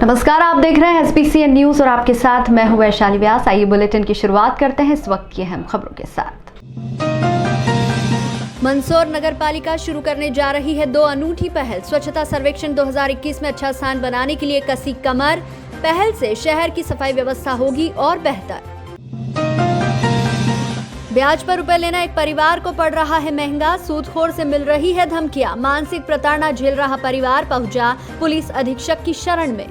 नमस्कार, आप देख रहे हैं SPCN न्यूज और आपके साथ मैं हूं वैशाली व्यास। आइए बुलेटिन की शुरुआत करते हैं इस वक्त की अहम खबरों के साथ। मंदसौर नगर पालिका शुरू करने जा रही है 2 अनूठी पहल। स्वच्छता सर्वेक्षण 2021 में अच्छा स्थान बनाने के लिए कसी कमर। पहल से शहर की सफाई व्यवस्था होगी और बेहतर। ब्याज पर रुपए लेना एक परिवार को पड़ रहा है महंगा। सूदखोर से मिल रही है धमकियां। मानसिक प्रताड़ना झेल रहा परिवार पहुंचा पुलिस अधीक्षक की शरण में।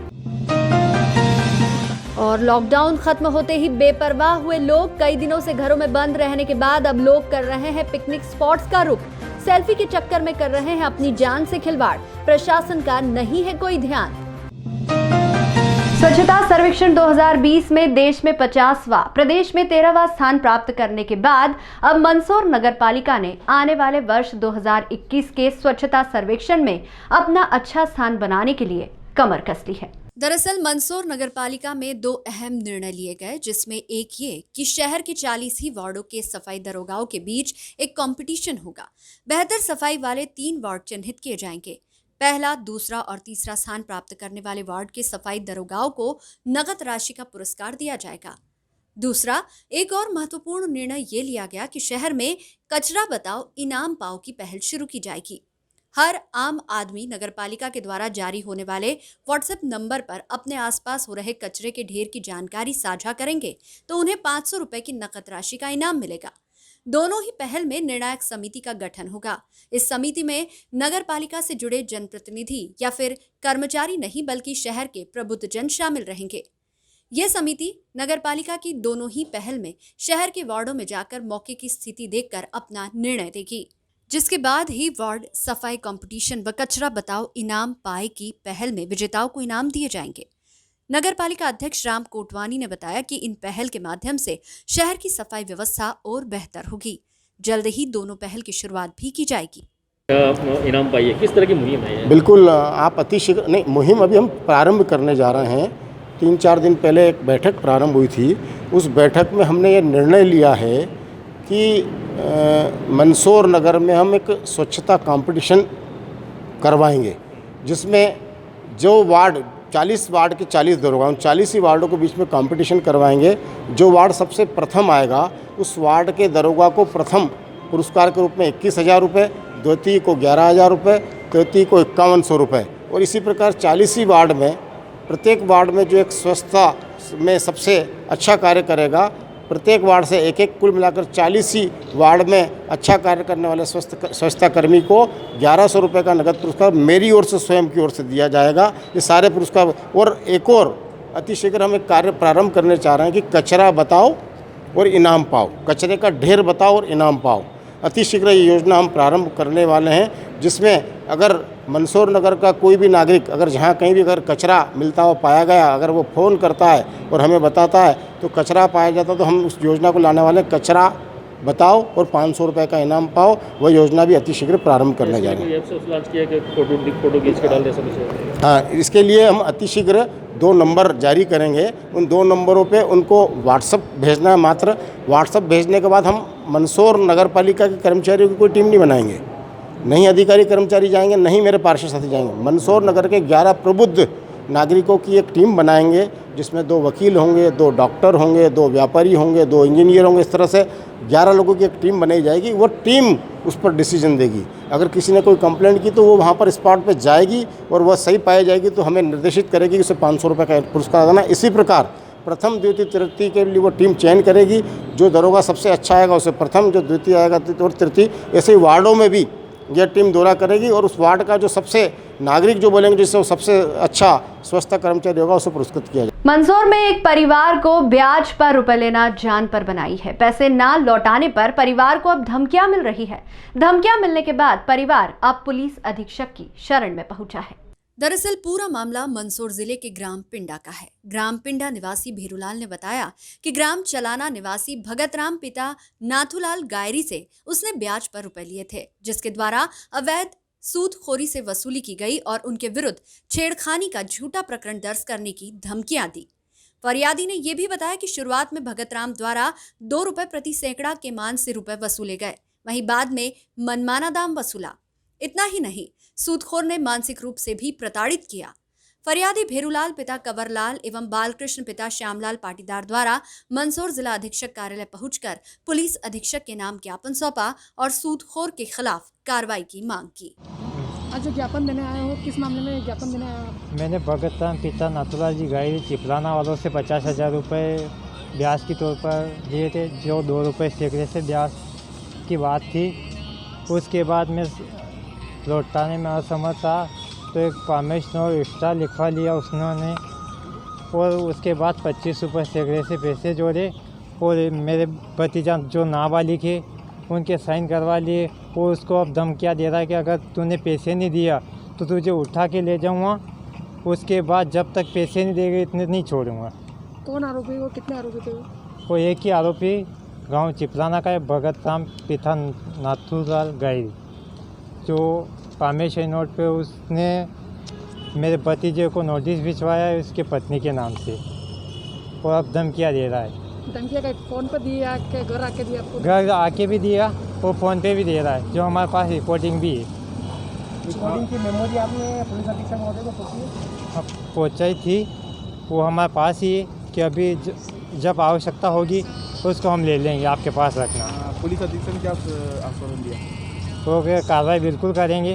और लॉकडाउन खत्म होते ही बेपरवाह हुए लोग। कई दिनों से घरों में बंद रहने के बाद अब लोग कर रहे हैं पिकनिक स्पॉट्स का रुख। सेल्फी के चक्कर में कर रहे हैं अपनी जान से खिलवाड़। प्रशासन का नहीं है कोई ध्यान। स्वच्छता सर्वेक्षण 2020 में देश में 50वां, प्रदेश में 13वां स्थान प्राप्त करने के बाद अब मंदसौर नगर पालिका ने आने वाले वर्ष 2021 के स्वच्छता सर्वेक्षण में अपना अच्छा स्थान बनाने के लिए कमर कस ली है। दरअसल मंदसौर नगर पालिका में 2 अहम निर्णय लिए गए, जिसमें एक ये कि शहर के 40 ही वार्डों के सफाई दरोगाओं के बीच एक कंपटीशन होगा। बेहतर सफाई वाले 3 वार्ड चिन्हित किए जाएंगे। पहला, दूसरा और तीसरा स्थान प्राप्त करने वाले वार्ड के सफाई दरोगाओं को नगद राशि का पुरस्कार दिया जाएगा। दूसरा, एक और महत्वपूर्ण निर्णय ये लिया गया कि शहर में कचरा बताओ इनाम पाओ की पहल शुरू की जाएगी। हर आम आदमी नगरपालिका के द्वारा जारी होने वाले व्हाट्सएप नंबर पर अपने आसपास हो रहे कचरे के ढेर की जानकारी साझा करेंगे तो उन्हें 500 रुपए की नकद राशि का इनाम मिलेगा। दोनों ही पहल में निर्णायक समिति का गठन होगा। इस समिति में नगरपालिका से जुड़े जनप्रतिनिधि या फिर कर्मचारी नहीं बल्कि शहर के प्रबुद्ध जन शामिल रहेंगे। यह समिति नगरपालिका की दोनों ही पहल में शहर के वार्डों में जाकर मौके की स्थिति देखकर अपना निर्णय देगी, जिसके बाद ही वार्ड सफाई कंपटीशन व कचरा बताओ इनाम पाए की पहल में विजेताओं को इनाम दिए जाएंगे। नगर पालिका अध्यक्ष राम कोटवानी ने बताया कि इन पहल के माध्यम से शहर की सफाई व्यवस्था और बेहतर होगी। जल्द ही दोनों पहल की शुरुआत भी की जाएगी। इनाम पाइए, किस तरह की मुहिम है? बिल्कुल, आप अतिशीघ्र नहीं, मुहिम अभी हम प्रारंभ करने जा रहे हैं। 3-4 दिन पहले एक बैठक प्रारंभ हुई थी। उस बैठक में हमने ये निर्णय लिया है कि मंदसौर नगर में हम एक स्वच्छता कंपटीशन करवाएंगे, जिसमें जो वार्ड 40 वार्ड के 40 दरोगा 40 ही वार्डों के बीच में कंपटीशन करवाएंगे। जो वार्ड सबसे प्रथम आएगा उस वार्ड के दरोगा को प्रथम पुरस्कार के रूप में 21,000 रुपये, द्वितीय को 11,000 रुपये, तृतीय को 5100 रुपये। और इसी प्रकार 40 ही वार्ड में प्रत्येक वार्ड में जो एक स्वच्छता में सबसे अच्छा कार्य करेगा, प्रत्येक वार्ड से एक कुल मिलाकर 40 ही वार्ड में अच्छा कार्य करने वाले स्वच्छता कर्मी को 1100 रुपये का नगद पुरस्कार मेरी ओर से स्वयं की ओर से दिया जाएगा। ये सारे पुरस्कार। और एक और अतिशीघ्र हम एक कार्य प्रारंभ करने चाह रहे हैं कि कचरा बताओ और इनाम पाओ, कचरे का ढेर बताओ और इनाम पाओ। अतिशीघ्र ये योजना हम प्रारंभ करने वाले हैं, जिसमें अगर मंदसौर नगर का कोई भी नागरिक अगर जहाँ कहीं भी अगर कचरा मिलता हो पाया गया, अगर वो फ़ोन करता है और हमें बताता है तो कचरा पाया जाता, तो हम उस योजना को लाने वाले कचरा बताओ और 500 रुपये का इनाम पाओ। वह योजना भी अतिशीघ्र प्रारंभ करने जा रहे हैं। हाँ, इसके लिए हम अतिशीघ्र 2 नंबर जारी करेंगे। उन 2 नंबरों पे उनको व्हाट्सअप भेजना है मात्र। व्हाट्सअप भेजने के बाद हम मंदसौर नगर पालिका के कर्मचारियों की कोई टीम नहीं बनाएंगे, नहीं अधिकारी कर्मचारी जाएंगे, नहीं मेरे पार्षद साथी जाएंगे। मंदसौर नगर के 11 प्रबुद्ध नागरिकों की एक टीम बनाएंगे, जिसमें 2 वकील होंगे, 2 डॉक्टर होंगे, 2 व्यापारी होंगे, 2 इंजीनियर होंगे। इस तरह से 11 लोगों की एक टीम बनाई जाएगी। वो टीम उस पर डिसीजन देगी। अगर किसी ने कोई कंप्लेंट की तो वो वहाँ पर स्पॉट पे जाएगी और वह सही पाई जाएगी तो हमें निर्देशित करेगी कि उसे 500 रुपये का पुरस्कार देना। इसी प्रकार प्रथम, द्वितीय, तृतीय के लिए वो टीम चयन करेगी। जो दरोगा सबसे अच्छा आएगा उसे प्रथम, जो द्वितीय आएगा और तृतीय। ऐसे ही वार्डों में भी यह टीम दौरा करेगी और उस वार्ड का जो सबसे नागरिक जो बोलेंगे जिससे वो सबसे अच्छा स्वच्छता कर्मचारी होगा उसे पुरस्कृत किया जाए। मंदसौर में एक परिवार को ब्याज पर रुपए लेना जान पर बनाई है। पैसे ना लौटाने पर परिवार को अब धमकियां मिल रही है। धमकियां मिलने के बाद परिवार अब पुलिस अधीक्षक की शरण में पहुंचा है। दरअसल पूरा मामला मंदसौर जिले के ग्राम पिंडा का है। ग्राम पिंडा निवासी भीरूलाल ने बताया कि ग्राम चलाना निवासी भगतराम पिता नाथूलाल गायरी से उसने ब्याज पर रुपए लिए थे, जिसके द्वारा अवैध सूदखोरी से वसूली की गई और उनके विरुद्ध छेड़खानी का झूठा प्रकरण दर्ज करने की धमकियां दी। फरियादी ने यह भी बताया कि शुरुआत में भगतराम द्वारा 2 रुपए प्रति सैकड़ा के मान से रुपए वसूले गए, वहीं बाद में मनमाना दाम वसूला। इतना ही नहीं, सूदखोर ने मानसिक रूप से भी प्रताड़ित किया। फरियादी भेरूलाल पिता कंवरलाल एवं बालकृष्ण पिता श्यामलाल पाटीदार द्वारा मंदसौर जिला अधीक्षक कार्यालय पहुंचकर पुलिस अधीक्षक के नाम ज्ञापन सौंपा और सूदखोर के खिलाफ कार्रवाई की मांग की। आज जो ज्ञापन देने आए हो, किस मामले में ज्ञापन देने आए हो आप? मैंने भगत राम पिता नाथूलाल जी गाई चिपलाना वालों से 50,000 रुपये ब्याज के तौर पर दिए थे, जो 2 रुपये सैकड़े से ब्याज की बात थी। उसके बाद मैं लौटाने में असमर्थ था तो एक पामेश नोट एक्स्ट्रा लिखवा लिया उसने, और उसके बाद 25 रुपये सैकड़े से पैसे जोड़े और मेरे भतीजा जो नाबालिग है उनके साइन करवा लिए। वो उसको अब धमकियाँ दे रहा है कि अगर तूने पैसे नहीं दिया तो तुझे उठा के ले जाऊँगा, उसके बाद जब तक पैसे नहीं देगा इतने नहीं छोड़ूंगा। कौन आरोपी हो, कितने आरोपी थे वो? वो एक ही आरोपी गांव चिपलाना का है, भगत राम पिता नाथूलाल गाई, जो पामेश्वरी नोट पे उसने मेरे भतीजे को नोटिस भिजवाया है उसके पत्नी के नाम से, और अब धमकियाँ दे रहा है। धमकिया का फ़ोन पर दिया कि घर आके दिया आपको? घर आके भी दिया और फ़ोन पे भी दे रहा है, जो हमारे पास रिकॉर्डिंग भी है। रिकॉर्डिंग की मेमोरी आपने पुलिस अधीक्षक महोदय को पहुँची? अब पहुँचाई थी, वो हमारे पास ही है कि अभी जब आवश्यकता होगी उसको हम ले लेंगे, आपके पास रखना। पुलिस अधीक्षक ने क्या आश्वासन दिया? तो कार्रवाई बिल्कुल करेंगे।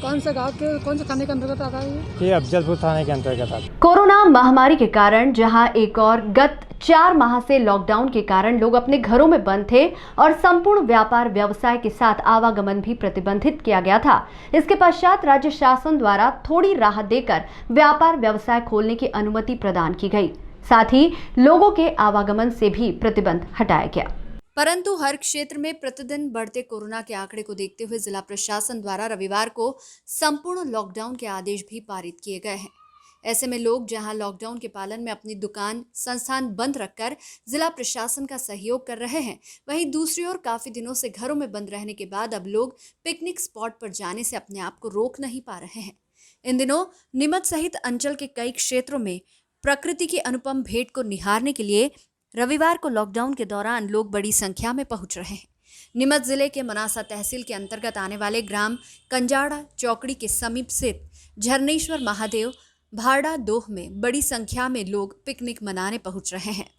कौन से गांव के, कौन से थाने के अंतर्गत आता है ये अफजलपुर थाने के अंतर्गत आता है। कोरोना महामारी के कारण जहां एक और गत 4 माह से लॉकडाउन के कारण लोग अपने घरों में बंद थे और संपूर्ण व्यापार व्यवसाय के साथ आवागमन भी प्रतिबंधित किया गया था, इसके पश्चात राज्य शासन द्वारा थोड़ी राहत देकर व्यापार व्यवसाय खोलने की अनुमति प्रदान की गई। साथ ही लोगों के आवागमन से भी प्रतिबंध हटाया गया। परंतु हर क्षेत्र में प्रतिदिन बढ़ते कोरोना के आंकड़े को देखते हुए जिला प्रशासन द्वारा रविवार को संपूर्ण लॉकडाउन के आदेश भी पारित किए गए हैं। ऐसे में लोग जहां लॉकडाउन के पालन में अपनी दुकान संस्थान बंद रखकर जिला प्रशासन का सहयोग कर रहे हैं, वहीं दूसरी ओर काफी दिनों से घरों में बंद रहने के बाद अब लोग पिकनिक स्पॉट पर जाने से अपने आप को रोक नहीं पा रहे हैं। इन दिनों नीमच सहित अंचल के कई क्षेत्रों में प्रकृति की अनुपम भेंट को निहारने के लिए रविवार को लॉकडाउन के दौरान लोग बड़ी संख्या में पहुंच रहे हैं। नीमच जिले के मनासा तहसील के अंतर्गत आने वाले ग्राम कंजाड़ा चौकड़ी के समीप स्थित झरनेश्वर महादेव भाड़ा दोह में बड़ी संख्या में लोग पिकनिक मनाने पहुंच रहे हैं।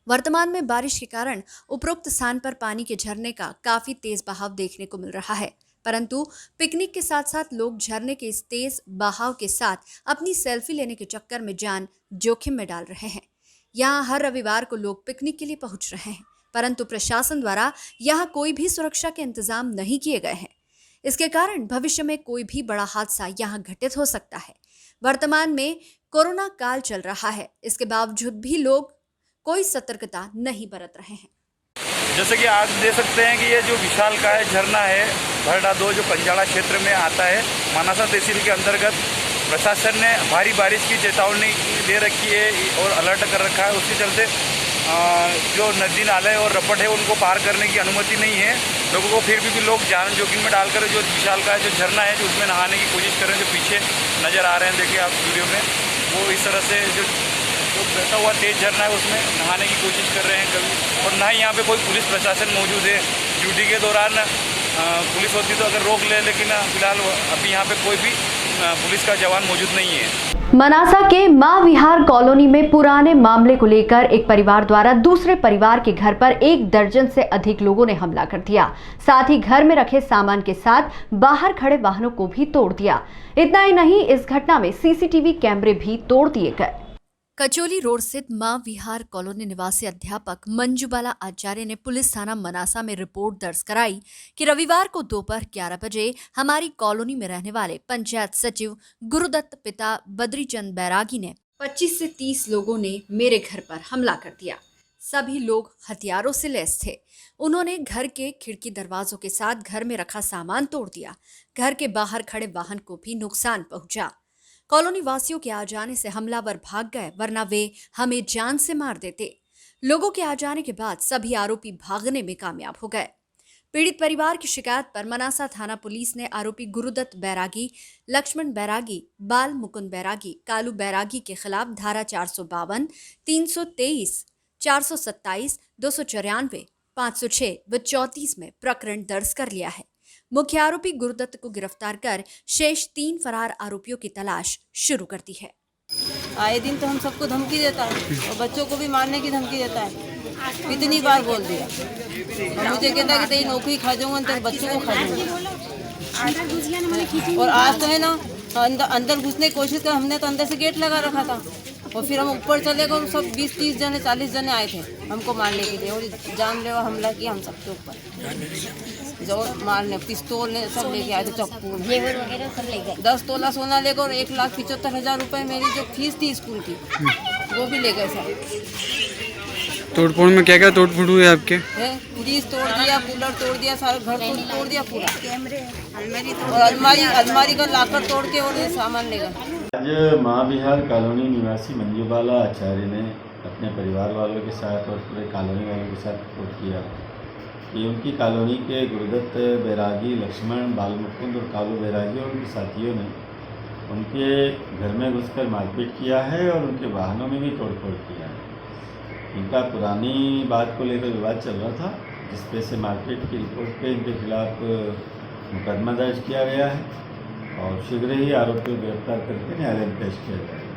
वर्तमान में बारिश के कारण उपरोक्त स्थान पर पानी के झरने का काफी तेज बहाव देखने को मिल रहा है, परंतु पिकनिक के साथ साथ लोग झरने के इस तेज बहाव के साथ अपनी सेल्फी लेने के चक्कर में जान जोखिम में डाल रहे हैं। यहाँ हर रविवार को लोग पिकनिक के लिए पहुंच रहे हैं, परंतु प्रशासन द्वारा यहाँ कोई भी सुरक्षा के इंतजाम नहीं किए गए हैं। इसके कारण भविष्य में कोई भी बड़ा हादसा यहाँ घटित हो सकता है। वर्तमान में कोरोना काल चल रहा है, इसके बावजूद भी लोग कोई सतर्कता नहीं बरत रहे हैं। जैसे कि आप देख सकते हैं कि ये जो विशालकाय झरना है भरडा 2 जो कंजाड़ा क्षेत्र में आता है, मनासा तहसील के अंतर्गत प्रशासन ने भारी बारिश की चेतावनी दे रखी है और अलर्ट कर रखा है। उसके चलते जो नदी नाले और रपट है उनको पार करने की अनुमति नहीं है लोगों को। फिर भी लोग जान जोखिम में डालकर जो विशालकाय जो झरना है जो उसमें नहाने की कोशिश कर रहे हैं। जो पीछे नज़र आ रहे हैं देखिए आप वीडियो में, वो इस तरह से जो बहता हुआ तेज झरना है उसमें नहाने की कोशिश कर रहे हैं कभी, और ना ही यहाँ पे कोई पुलिस प्रशासन मौजूद है। ड्यूटी के दौरान पुलिस होती तो अगर रोक ले, लेकिन फिलहाल अभी यहाँ पे कोई भी पुलिस का जवान मौजूद नहीं है। मनासा के मां विहार कॉलोनी में पुराने मामले को लेकर एक परिवार द्वारा दूसरे परिवार के घर पर 1 दर्जन से अधिक लोगों ने हमला कर दिया। साथ ही घर में रखे सामान के साथ बाहर खड़े वाहनों को भी तोड़ दिया। इतना ही नहीं, इस घटना में सीसीटीवी कैमरे भी तोड़ दिए गए। कचौली रोड स्थित मां विहार कॉलोनी निवासी अध्यापक मंजूबाला आचार्य ने पुलिस थाना मनासा में रिपोर्ट दर्ज कराई कि रविवार को दोपहर 11 बजे हमारी कॉलोनी में रहने वाले पंचायत सचिव गुरुदत्त पिता बद्रीचंद बैरागी ने 25 से 30 लोगों ने मेरे घर पर हमला कर दिया। सभी लोग हथियारों से लैस थे। उन्होंने घर के खिड़की दरवाजों के साथ घर में रखा सामान तोड़ दिया। घर के बाहर खड़े वाहन को भी नुकसान पहुंचा। कॉलोनी वासियों के आ जाने से हमलावर भाग गए, वरना वे हमें जान से मार देते। लोगों के आ जाने के बाद सभी आरोपी भागने में कामयाब हो गए। पीड़ित परिवार की शिकायत पर मनासा थाना पुलिस ने आरोपी गुरुदत्त बैरागी, लक्ष्मण बैरागी, बाल मुकुंद बैरागी, कालू बैरागी के खिलाफ धारा 452, 323, 427, 294, 506 व 34 में प्रकरण दर्ज कर लिया है। मुख्य आरोपी गुरुदत्त को गिरफ्तार कर शेष 3 फरार आरोपियों की तलाश शुरू कर दी है। आए दिन तो हम सबको धमकी देता है और बच्चों को भी मारने की धमकी देता है। कितनी बार बोल दिया और मुझे कहता है कि तेरी नौकरी खा जाऊंगा, तेरे बच्चों को खा जाऊंगा। और आज तो है ना अंदर घुसने की कोशिश कर, हमने तो अंदर से गेट लगा रखा था और फिर हम ऊपर चले गए और सब 20-30 जने 40 जने आए थे हमको मारने के लिए और जानलेवा हमला किया हम सबके ऊपर। जो मारने पिस्तौल ने सब लेके आए थे, चप्पू जेवर वगैरह सब ले गए। 10 तोला सोना लेकर और 1,75,000 रुपये मेरी जो फीस थी स्कूल की वो भी ले गए सब। तोड़फोड़ में क्या क्या तोड़फोड़ हुए आपके? फ्रीज तोड़ दिया, कूलर तोड़ दिया, सारा घर तोड़ दिया पूरा, और अलमारी का लाकर तोड़ के और सामान ले गए। आज महाविहार कॉलोनी निवासी मंजूबाला आचार्य ने अपने परिवार वालों के साथ और पूरे कॉलोनी वालों के साथ रिपोर्ट किया कि उनकी कॉलोनी के गुरुदत्त बैरागी, लक्ष्मण, बालमुकुंद और कालू बैरागी और उनके साथियों ने उनके घर में घुसकर मारपीट किया है और उनके वाहनों में भी तोड़फोड़ किया है। इनका पुरानी बात को लेकर विवाद चल रहा था, जिस पे से मारपीट की रिपोर्ट पे इनके खिलाफ मुकदमा दर्ज किया गया है और शीघ्र ही आरोपियों को गिरफ्तार करके न्यायालय में पेश किया जाएगा।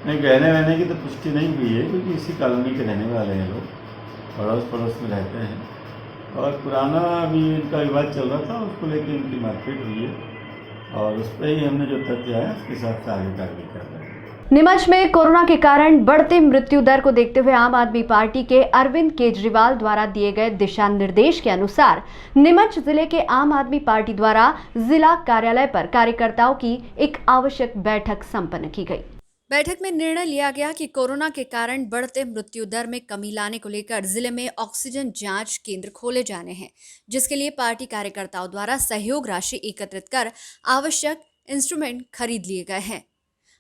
नहीं, गहने वहने की तो पुष्टि नहीं हुई है क्योंकि इसी कॉलोनी के रहने वाले हैं लोग, पड़ोस पड़ोस में रहते हैं और पुराना अभी इनका विवाद चल रहा था, उसको लेकर इनकी मारपीट हुई है और उस पर ही हमने जो तथ्य आया उसके हिसाब से आगे कार्रवाई कर रहे हैं। नीमच में कोरोना के कारण बढ़ते मृत्यु दर को देखते हुए आम आदमी पार्टी के अरविंद केजरीवाल द्वारा दिए गए दिशा निर्देश के अनुसार नीमच जिले के आम आदमी पार्टी द्वारा जिला कार्यालय पर कार्यकर्ताओं की एक आवश्यक बैठक संपन्न की गई। बैठक में निर्णय लिया गया कि कोरोना के कारण बढ़ते मृत्यु दर में कमी लाने को लेकर जिले में ऑक्सीजन जांच केंद्र खोले जाने हैं, जिसके लिए पार्टी कार्यकर्ताओं द्वारा सहयोग राशि एकत्रित कर आवश्यक इंस्ट्रूमेंट खरीद लिए गए हैं।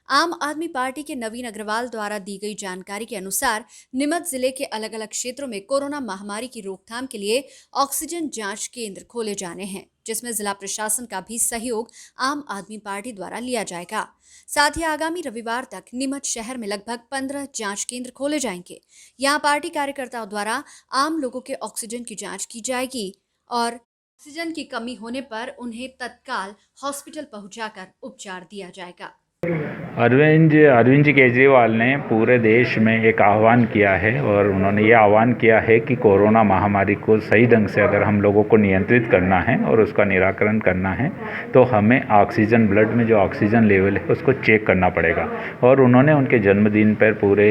आम आदमी पार्टी के नवीन अग्रवाल द्वारा दी गई जानकारी के अनुसार नीमच जिले के अलग अलग क्षेत्रों में कोरोना महामारी की रोकथाम के लिए ऑक्सीजन जांच केंद्र खोले जाने हैं, जिसमें जिला प्रशासन का भी सहयोग आम आदमी पार्टी द्वारा लिया जाएगा। साथ ही आगामी रविवार तक नीमच शहर में लगभग 15 जांच केंद्र खोले जाएंगे। यहां पार्टी कार्यकर्ताओं द्वारा आम लोगों के ऑक्सीजन की जाँच की जाएगी और ऑक्सीजन की कमी होने पर उन्हें तत्काल हॉस्पिटल पहुंचाकर उपचार दिया जाएगा। अरविंद जी केजरीवाल ने पूरे देश में एक आह्वान किया है और उन्होंने ये आह्वान किया है कि कोरोना महामारी को सही ढंग से अगर हम लोगों को नियंत्रित करना है और उसका निराकरण करना है तो हमें ऑक्सीजन, ब्लड में जो ऑक्सीजन लेवल है उसको चेक करना पड़ेगा। और उन्होंने उनके जन्मदिन पर पूरे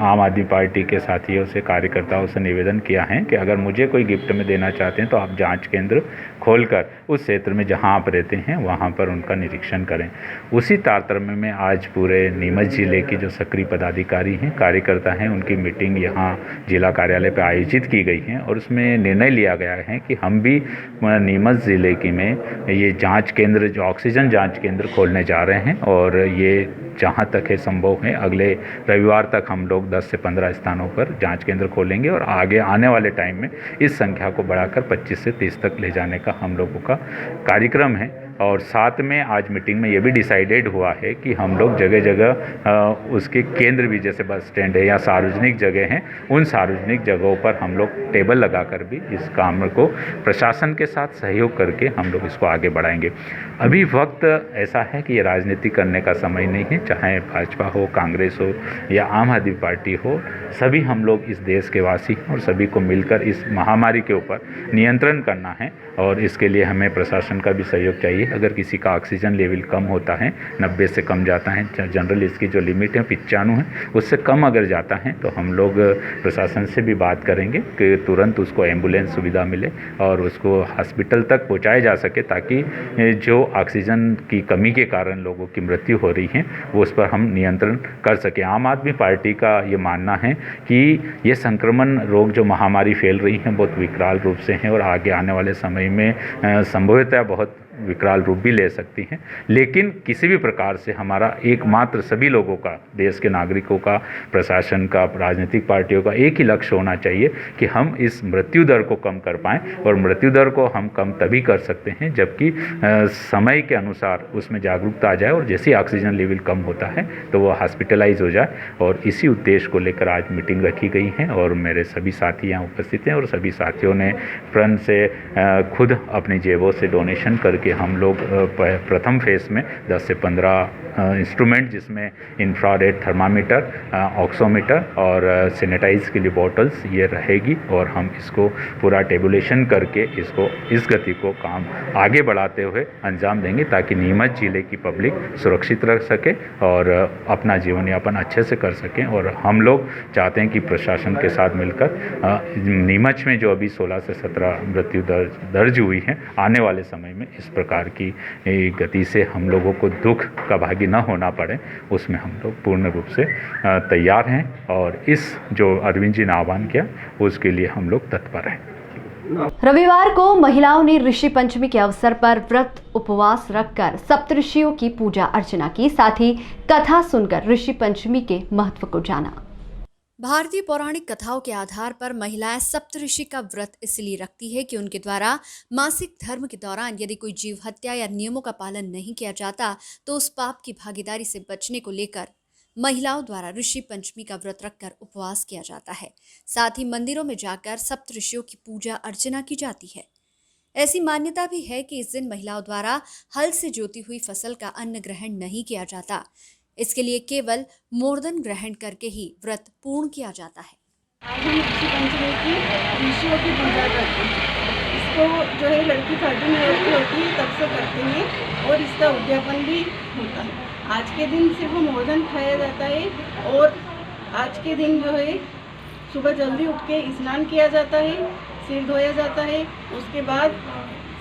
आम आदमी पार्टी के साथियों से, कार्यकर्ताओं से निवेदन किया है कि अगर मुझे कोई गिफ्ट में देना चाहते हैं तो आप जाँच केंद्र खोलकर उस क्षेत्र में जहाँ आप रहते हैं वहाँ पर उनका निरीक्षण करें। उसी तारतम्य में आज पूरे नीमच जिले के जो सक्रिय पदाधिकारी हैं, कार्यकर्ता हैं, उनकी मीटिंग यहाँ जिला कार्यालय पर आयोजित की गई है और उसमें निर्णय लिया गया है कि हम भी नीमच जिले की में ये जांच केंद्र, जो ऑक्सीजन जांच केंद्र खोलने जा रहे हैं और ये जहाँ तक है संभव है अगले रविवार तक हम लोग 10 से 15 स्थानों पर जांच केंद्र खोलेंगे और आगे आने वाले टाइम में इस संख्या को बढ़ाकर 25 से 30 तक ले जाने का हम लोगों का कार्यक्रम है। और साथ में आज मीटिंग में ये भी डिसाइडेड हुआ है कि हम लोग जगह जगह उसके केंद्र भी, जैसे बस स्टैंड है या सार्वजनिक जगह हैं, उन सार्वजनिक जगहों पर हम लोग टेबल लगाकर भी इस काम को प्रशासन के साथ सहयोग करके हम लोग इसको आगे बढ़ाएंगे। अभी वक्त ऐसा है कि ये राजनीति करने का समय नहीं है, चाहे भाजपा हो, कांग्रेस हो या आम आदमी पार्टी हो, सभी हम लोग इस देश के वासी और सभी को मिलकर इस महामारी के ऊपर नियंत्रण करना है और इसके लिए हमें प्रशासन का भी सहयोग चाहिए। अगर किसी का ऑक्सीजन लेवल कम होता है, 90 से कम जाता है, जनरल इसकी जो लिमिट है 95 है, उससे कम अगर जाता है तो हम लोग प्रशासन से भी बात करेंगे कि तुरंत उसको एम्बुलेंस सुविधा मिले और उसको हॉस्पिटल तक पहुंचाया जा सके, ताकि जो ऑक्सीजन की कमी के कारण लोगों की मृत्यु हो रही है वो उस पर हम नियंत्रण कर सकें। आम आदमी पार्टी का ये मानना है कि ये संक्रमण रोग जो महामारी फैल रही है बहुत विकराल रूप से है और आगे आने वाले समय में संभवतः बहुत विकराल रूप भी ले सकती हैं। लेकिन किसी भी प्रकार से हमारा एकमात्र सभी लोगों का, देश के नागरिकों का, प्रशासन का, राजनीतिक पार्टियों का एक ही लक्ष्य होना चाहिए कि हम इस मृत्यु दर को कम कर पाएँ। और मृत्यु दर को हम कम तभी कर सकते हैं जबकि समय के अनुसार उसमें जागरूकता आ जाए और जैसे ऑक्सीजन लेवल कम होता है तो वो हॉस्पिटलाइज हो जाए। और इसी उद्देश्य को लेकर आज मीटिंग रखी गई है और मेरे सभी साथी यहाँ उपस्थित हैं और सभी साथियों ने प्रण से खुद अपनी जेबों से डोनेशन करके हम लोग प्रथम फेज में 10 से 15 इंस्ट्रूमेंट, जिसमें इंफ्रारेड थर्मामीटर, ऑक्सीमीटर और सैनिटाइज के लिए बॉटल्स ये रहेगी और हम इसको पूरा टेबुलेशन करके इसको इस गति को काम आगे बढ़ाते हुए अंजाम देंगे ताकि नीमच जिले की पब्लिक सुरक्षित रह सके और अपना जीवन यापन अच्छे से कर सकें। और हम लोग चाहते हैं कि प्रशासन के साथ मिलकर नीमच में जो अभी 16 से 17 मृत्यु दर्ज हुई हैं, आने वाले समय में इस प्रकार की गति से हम लोगों को दुख का भागी न होना पड़े, उसमें हम लोग पूर्ण रूप से तैयार हैं। और इस जो अरविंद जी ने आह्वान किया उसके लिए हम लोग तत्पर हैं। रविवार को महिलाओं ने ऋषि पंचमी के अवसर पर व्रत उपवास रखकर सप्तऋषियों की पूजा अर्चना की, साथ ही कथा सुनकर ऋषि पंचमी के महत्व को जाना। भारतीय पौराणिक कथाओं के आधार पर महिलाएं सप्तऋषि का व्रत इसलिए रखती है कि उनके द्वारा मासिक धर्म के दौरान यदि कोई जीव हत्या या नियमों का पालन नहीं किया जाता तो उस पाप की भागीदारी से बचने को लेकर महिलाओं द्वारा ऋषि पंचमी का व्रत रखकर उपवास किया जाता है। साथ ही मंदिरों में जाकर सप्तऋषियों की पूजा अर्चना की जाती है। ऐसी मान्यता भी है कि इस दिन महिलाओं द्वारा हल से जोती हुई फसल का अन्न ग्रहण नहीं किया जाता। इसके लिए केवल मोर्दन ग्रहण करके ही व्रत पूर्ण किया जाता है। आज हम ऋषि पंचमी की ऋषियों की पूजा करते हैं। इसको जो है लड़की 13 ईयर की होती है तब से करते हैं और इसका उद्यापन भी होता है। आज के दिन सिर्फ मोर्दन खाया जाता है और आज के दिन जो है सुबह जल्दी उठ के स्नान किया जाता है, सिर धोया जाता है, उसके बाद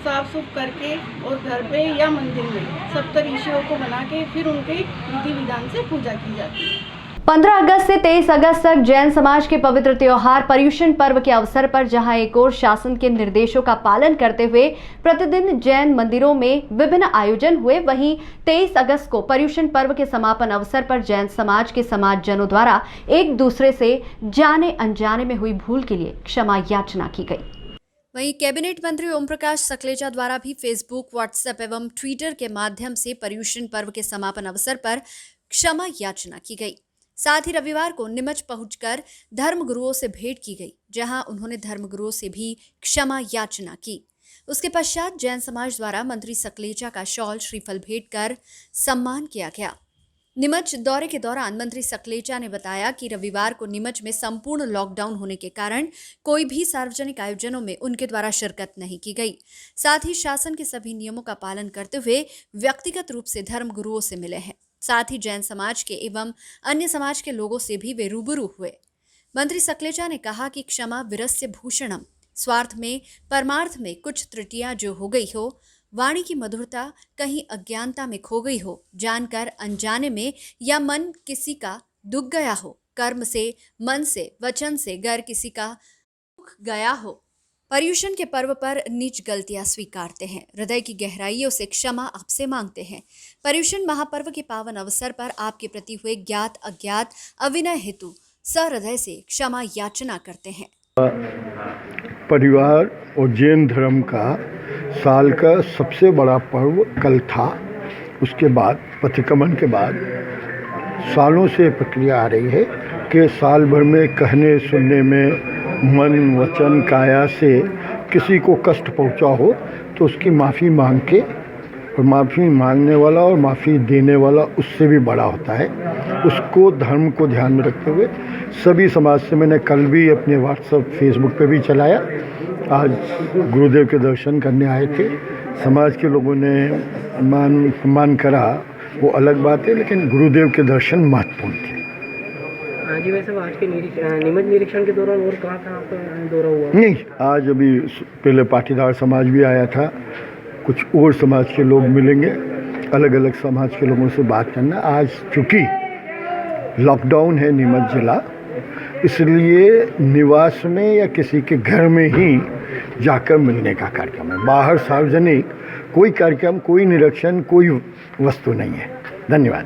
साफ सुफ करके और घर पे या मंदिर में सप्तऋषियों को बना के फिर उनके विधि विधान से पूजा की जाती है। 15 अगस्त से 23 अगस्त तक जैन समाज के पवित्र त्योहार पर्युषण पर्व के अवसर पर जहां एक ओर शासन के निर्देशों का पालन करते हुए प्रतिदिन जैन मंदिरों में विभिन्न आयोजन हुए, वहीं 23 अगस्त को पर्युषण पर्व के समापन अवसर पर जैन समाज के समाजजनों द्वारा एक दूसरे से जाने अनजाने में हुई भूल के लिए क्षमा याचना की गई। वहीं कैबिनेट मंत्री ओम प्रकाश सकलेचा द्वारा भी फेसबुक, व्हाट्सएप एवं ट्विटर के माध्यम से पर्युषण पर्व के समापन अवसर पर क्षमा याचना की गई। साथ ही रविवार को नीमच पहुंचकर धर्मगुरुओं से भेंट की गई, जहां उन्होंने धर्मगुरुओं से भी क्षमा याचना की। उसके पश्चात जैन समाज द्वारा मंत्री सकलेचा का शॉल श्रीफल भेंट कर सम्मान किया गया। नीमच दौरे के दौरान मंत्री सकलेचा ने बताया कि रविवार को नीमच में संपूर्ण लॉकडाउन होने के कारण कोई भी सार्वजनिक आयोजनों में उनके द्वारा शिरकत नहीं की गई। साथ ही शासन के सभी नियमों का पालन करते हुए व्यक्तिगत रूप से धर्मगुरुओं से मिले हैं। साथ ही जैन समाज के एवं अन्य समाज के लोगों से भी वे रूबरू हुए। मंत्री सकलेचा ने कहा कि क्षमा विरस्य भूषणम, स्वार्थ में परमार्थ में कुछ त्रुटियां जो हो गई हो, वाणी की मधुरता कहीं अज्ञानता में खो गई हो, जानकर अनजाने में या मन किसी का दुख गया हो, कर्म से, मन से, वचन से गर किसी का दुख गया हो, पर्युषण के पर्व पर नीच गलतियां स्वीकारते हैं, हृदय की गहराइयों से क्षमा आपसे मांगते हैं। पर्युषण महापर्व के पावन अवसर पर आपके प्रति हुए ज्ञात अज्ञात अविनय हेतु सहृदय से क्षमा याचना करते हैं। परिवार और जैन धर्म का साल का सबसे बड़ा पर्व कल था। उसके बाद प्रतिक्रमण के बाद सालों से प्रक्रिया आ रही है कि साल भर में कहने सुनने में मन वचन काया से किसी को कष्ट पहुंचा हो तो उसकी माफ़ी मांग के, और माफ़ी मांगने वाला और माफ़ी देने वाला उससे भी बड़ा होता है। उसको धर्म को ध्यान में रखते हुए सभी समाज से मैंने कल भी अपने व्हाट्सएप फेसबुक पे भी चलाया। आज गुरुदेव के दर्शन करने आए थे, समाज के लोगों ने सम्मान करा, वो अलग बात है, लेकिन गुरुदेव के दर्शन महत्वपूर्ण थे। हाँ जी, वैसे आज के नियमित निरीक्षण के दौरान और कहाँ आपका दौरा हुआ? नहीं, आज अभी पहले पाटीदार समाज भी आया था, कुछ और समाज के लोग मिलेंगे, अलग अलग समाज के लोगों से बात करना। आज चूँकि लॉकडाउन है नीमच जिला, इसलिए निवास में या किसी के घर में ही जाकर मिलने का कार्यक्रम है। बाहर सार्वजनिक कोई कार्यक्रम, कोई निरीक्षण, कोई वस्तु नहीं है। धन्यवाद।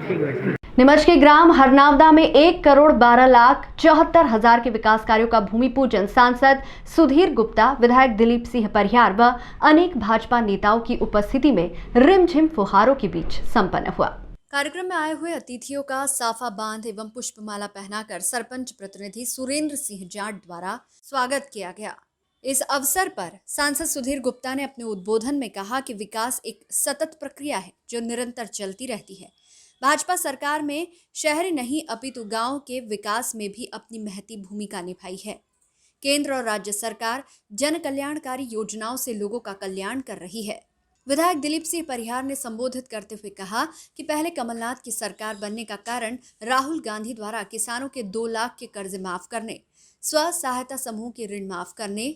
नीमच के ग्राम हरनावदा में 1,12,74,000 के विकास कार्यों का भूमि पूजन सांसद सुधीर गुप्ता, विधायक दिलीप सिंह परिहार व अनेक भाजपा नेताओं की उपस्थिति में रिमझिम फुहारों के बीच संपन्न हुआ। कार्यक्रम में आए हुए अतिथियों का साफा बांध एवं पुष्पमाला पहनाकर सरपंच प्रतिनिधि सुरेंद्र सिंह जाट द्वारा स्वागत किया गया। इस अवसर पर सांसद सुधीर गुप्ता ने अपने उद्बोधन में कहा कि विकास एक सतत प्रक्रिया है जो निरंतर चलती रहती है। भाजपा सरकार में शहर नहीं अपितु गांव के विकास में भी अपनी महती भूमिका निभाई है। केंद्र और राज्य सरकार जन कल्याणकारी योजनाओं से लोगों का कल्याण कर रही है। विधायक दिलीप सिंह परिहार ने संबोधित करते हुए कहा कि पहले कमलनाथ की सरकार बनने का कारण राहुल गांधी द्वारा किसानों के 2 लाख के कर्ज माफ करने, स्व सहायता समूह के ऋण माफ करने,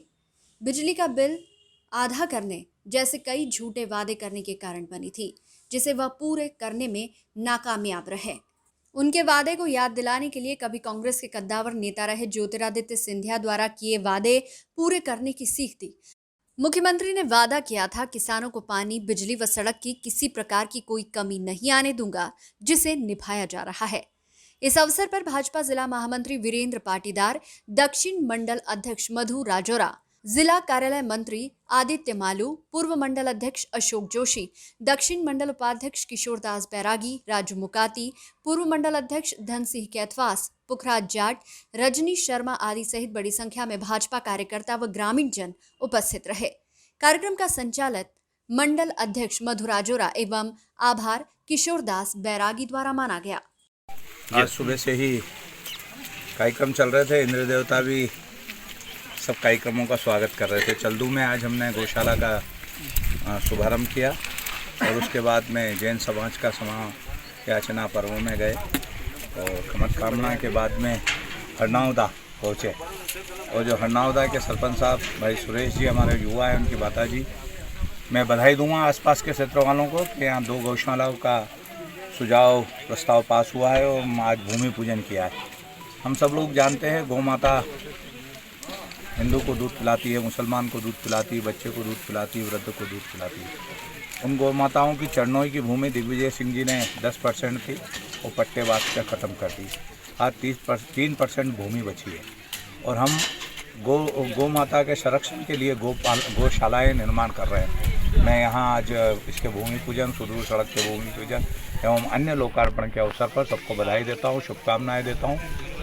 बिजली का बिल आधा करने जैसे कई झूठे वादे करने के कारण बनी थी, जिसे वह पूरे करने में नाकामयाब रहे। उनके वादे को याद दिलाने के लिए कभी कांग्रेस के कद्दावर नेता रहे ज्योतिरादित्य सिंधिया द्वारा किए वादे पूरे करने की सीख दी। मुख्यमंत्री ने वादा किया था किसानों को पानी, बिजली व सड़क की किसी प्रकार की कोई कमी नहीं आने दूंगा, जिसे निभाया जा रहा है। इस अवसर पर भाजपा जिला महामंत्री वीरेंद्र पाटीदार, दक्षिण मंडल अध्यक्ष मधु राजौरा, जिला कार्यालय मंत्री आदित्य मालू, पूर्व मंडल अध्यक्ष अशोक जोशी, दक्षिण मंडल उपाध्यक्ष किशोरदास बैरागी, राजू मुकाती, पूर्व मंडल अध्यक्ष धन सिंह कैथवास, पुखराज जाट, रजनी शर्मा आदि सहित बड़ी संख्या में भाजपा कार्यकर्ता व ग्रामीण जन उपस्थित रहे। कार्यक्रम का संचालन मंडल अध्यक्ष मधु राजौरा एवं आभार किशोरदास बैरागी द्वारा माना गया। आज सुबह से ही कार्यक्रम चल रहे थे। इंद्र देवता भी सब कार्यक्रमों का स्वागत कर रहे थे। चल्दू में आज हमने गौशाला का शुभारंभ किया और उसके बाद में जैन समाज का याचना पर्व में गए और खमत कामना के बाद में हरनावदा पहुँचे। और जो हरनावदा के सरपंच साहब भाई सुरेश जी हमारे युवा हैं, उनकी माता जी, मैं बधाई दूंगा आसपास के क्षेत्र वालों को कि यहाँ 2 गौशालाओं का सुझाव प्रस्ताव पास हुआ है और आज भूमि पूजन किया है। हम सब लोग जानते हैं गौ माता हिंदू को दूध पिलाती है, मुसलमान को दूध पिलाती है, बच्चे को दूध पिलाती है, वृद्ध को दूध पिलाती है। उन गौ माताओं की चरणों की भूमि दिग्विजय सिंह जी ने 10% थी वो पट्टेबाज से ख़त्म कर दी। आज 3% भूमि बची है और हम गौ माता के संरक्षण के लिए गौशालाएँ निर्माण कर रहे हैं। मैं यहाँ आज इसके भूमि पूजन, सुदूर सड़क के भूमि पूजन एवं अन्य लोकार्पण के अवसर पर सबको बधाई देता हूँ, शुभकामनाएँ देता हूँ।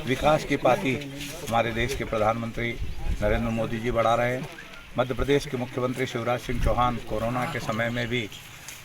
विकास की पाती हमारे देश के प्रधानमंत्री नरेंद्र मोदी जी बढ़ा रहे हैं। मध्य प्रदेश के मुख्यमंत्री शिवराज सिंह चौहान कोरोना के समय में भी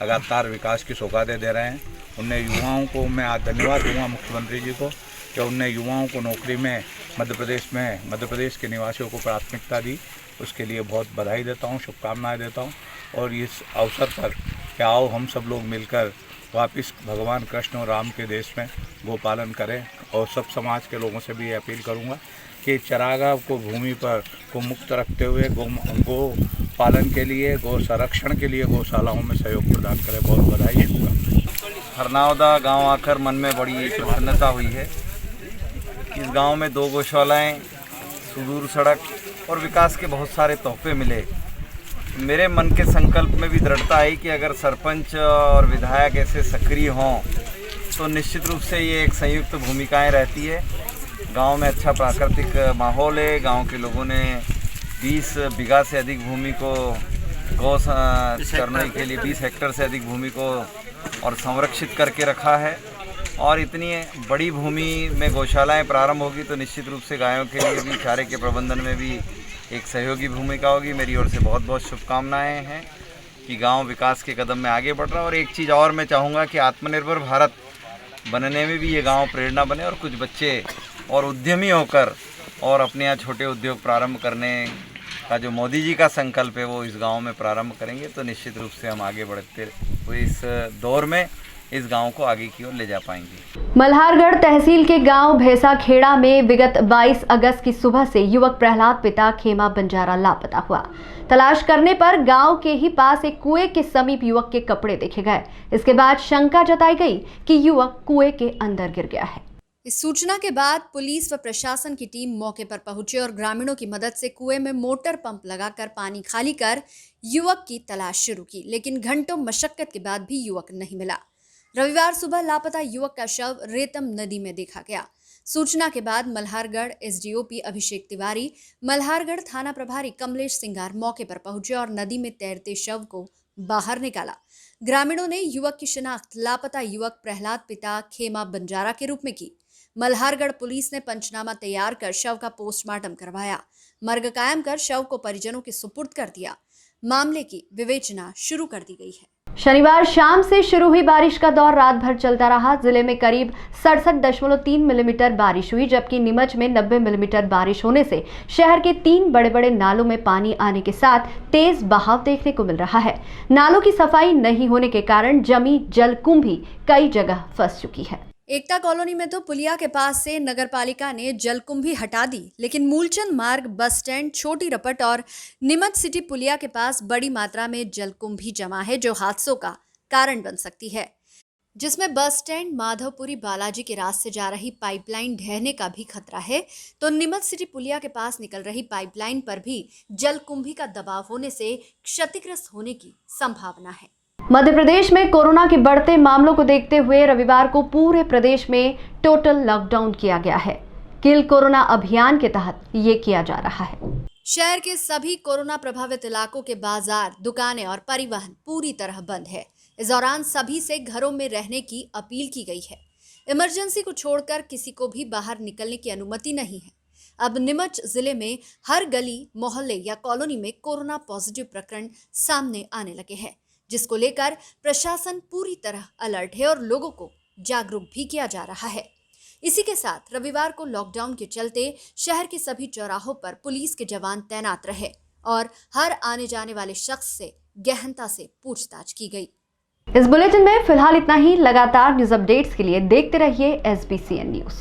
लगातार विकास की सौगातें दे रहे हैं। उनने युवाओं को, मैं आज धन्यवाद दूंगा मुख्यमंत्री जी को कि उनने युवाओं को नौकरी में मध्य प्रदेश के निवासियों को प्राथमिकता दी। उसके लिए बहुत बधाई देता हूँ, शुभकामनाएँ देता हूँ। और इस अवसर पर कि आओ हम सब लोग मिलकर वापस भगवान कृष्ण और राम के देश में गोपालन करें। और सब समाज के लोगों से भी अपील करूँगा कि चरागाह को भूमि पर को मुक्त रखते हुए गो पालन के लिए, गौ संरक्षण के लिए गौशालाओं में सहयोग प्रदान करें। बहुत बधाई, शुभकामनाएं। हरनावदा गांव आकर मन में बड़ी प्रसन्नता हुई है। इस गांव में 2 गौशालाएं, सुदूर सड़क और विकास के बहुत सारे तोहफे मिले। मेरे मन के संकल्प में भी दृढ़ता आई कि अगर सरपंच और विधायक ऐसे सक्रिय हों तो निश्चित रूप से ये एक संयुक्त भूमिकाएं रहती है। गांव में अच्छा प्राकृतिक माहौल है। गांव के लोगों ने 20 बीघा से अधिक भूमि को गौ करने के लिए 20 हेक्टेयर से अधिक भूमि को और संरक्षित करके रखा है। और इतनी बड़ी भूमि में गौशालाएं प्रारंभ होगी तो निश्चित रूप से गायों के लिए भी चारे के प्रबंधन में भी एक सहयोगी भूमिका होगी। मेरी ओर से बहुत बहुत शुभकामनाएं हैं कि गांव विकास के कदम में आगे बढ़ रहा है। और एक चीज़ और मैं चाहूँगा कि आत्मनिर्भर भारत बनने में भी ये गांव प्रेरणा बने और कुछ बच्चे और उद्यमी होकर और अपने यहाँ छोटे उद्योग प्रारंभ करने का जो मोदी जी का संकल्प है वो इस गांव में प्रारंभ करेंगे तो निश्चित रूप से हम आगे बढ़ते हुए इस दौर में इस गांव को आगे की ओर ले जा पाएंगे। मल्हारगढ़ तहसील के गांव भैंसाखेड़ा में विगत 22 अगस्त की सुबह से युवक प्रहलाद पिता खेमा बंजारा लापता हुआ। तलाश करने पर गांव के ही पास एक कुएं के समीप युवक के कपड़े देखे गए। इसके बाद शंका जताई गई कि युवक कुएं के अंदर गिर गया है। इस सूचना के बाद पुलिस व प्रशासन की टीम मौके पर पहुंची और ग्रामीणों की मदद से कुएं में मोटर पंप लगाकर पानी खाली कर युवक की तलाश शुरू की, लेकिन घंटों मशक्कत के बाद भी युवक नहीं मिला। रविवार सुबह लापता युवक का शव रेतम नदी में देखा गया। सूचना के बाद मल्हारगढ़ एसडीओपी अभिषेक तिवारी, मल्हारगढ़ थाना प्रभारी कमलेश सिंगार मौके पर पहुंचे और नदी में तैरते शव को बाहर निकाला। ग्रामीणों ने युवक की शिनाख्त लापता युवक प्रहलाद पिता खेमा बंजारा के रूप में की। मल्हारगढ़ पुलिस ने पंचनामा तैयार कर शव का पोस्टमार्टम करवाया। मर्ग कायम कर शव को परिजनों के सुपुर्द कर दिया। मामले की विवेचना शुरू कर दी गई है। शनिवार शाम से शुरू हुई बारिश का दौर रात भर चलता रहा। जिले में करीब 67.3 मिलीमीटर बारिश हुई, जबकि नीमच में 90 मिलीमीटर बारिश होने से शहर के 3 बड़े बड़े नालों में पानी आने के साथ तेज बहाव देखने को मिल रहा है। नालों की सफाई नहीं होने के कारण जमी जलकुंभी कई जगह फंस चुकी है। एकता कॉलोनी में तो पुलिया के पास से नगरपालिका ने जलकुंभी हटा दी, लेकिन मूलचंद मार्ग, बस स्टैंड, छोटी रपट और नीमच सिटी पुलिया के पास बड़ी मात्रा में जलकुंभी जमा है, जो हादसों का कारण बन सकती है, जिसमें बस स्टैंड, माधवपुरी, बालाजी के रास्ते जा रही पाइपलाइन ढहने का भी खतरा है। तो नीमच सिटी पुलिया के पास निकल रही पाइपलाइन पर भी जलकुंभी का दबाव होने से क्षतिग्रस्त होने की संभावना है। मध्य प्रदेश में कोरोना के बढ़ते मामलों को देखते हुए रविवार को पूरे प्रदेश में टोटल लॉकडाउन किया गया है। किल कोरोना अभियान के तहत ये किया जा रहा है। शहर के सभी कोरोना प्रभावित इलाकों के बाजार, दुकानें और परिवहन पूरी तरह बंद है। इस दौरान सभी से घरों में रहने की अपील की गई है। इमरजेंसी को छोड़कर किसी को भी बाहर निकलने की अनुमति नहीं है। अब नीमच जिले में हर गली, मोहल्ले या कॉलोनी में कोरोना पॉजिटिव प्रकरण सामने आने लगे हैं, जिसको लेकर प्रशासन पूरी तरह अलर्ट है और लोगों को जागरूक भी किया जा रहा है। इसी के साथ रविवार को लॉकडाउन के चलते शहर के सभी चौराहों पर पुलिस के जवान तैनात रहे और हर आने जाने वाले शख्स से गहनता से पूछताछ की गई। इस बुलेटिन में फिलहाल इतना ही। लगातार न्यूज अपडेट्स के लिए देखते रहिए SBCN न्यूज।